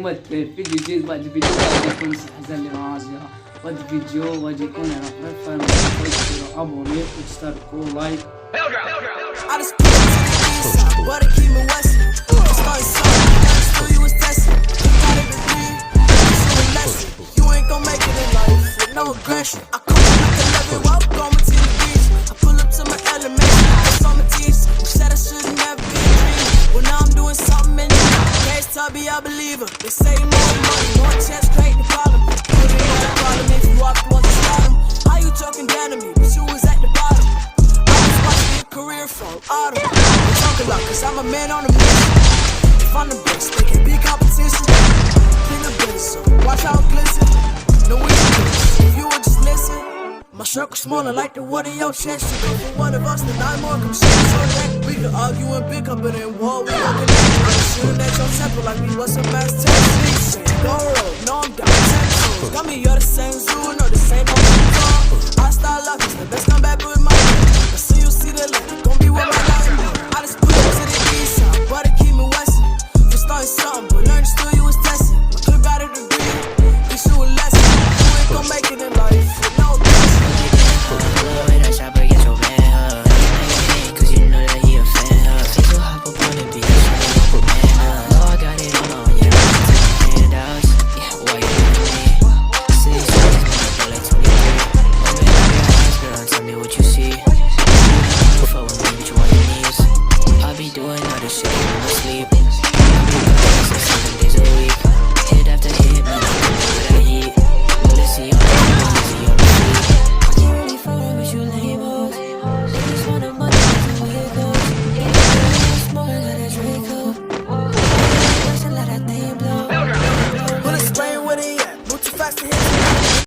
محمد في فيديو جديد. بعد فيديو يكون الحزن اللي معاه زيارة. بعد فيديو غادي يكون على قناة ما تنسوش ابوني وتشتركوا لايك. I just put it to the east side, but it keep me west. Started something, still you was testing. Got it to breathe, it's a lesson. You ain't gon' make it in life with no aggression. I come up with the level up, going to the beach. I pull up to my element, it's on my teeth. You said I should never be a dream. Well, now I'm doing something in you. Case Tubby, I believe her. They say more money, more chance, create the problem. You ain't got a problem if you walk towards the bottom. How you talking down to me, but you was at the bottom. Career from autumn. We talk a lot, cause I'm a man on a mission. If I'm the best, they can be competition. King of business, so watch how it glisten. No weakness, if you would just listen. My circle smaller like the one in your chest. You go for one of us, then 9 more come shit so that we can argue and pick up, but in war we don't connect. I'm shooting at your temple like we was some mass test. Go road, no I'm down 10 toes. Got me, you're the same zoo, no the same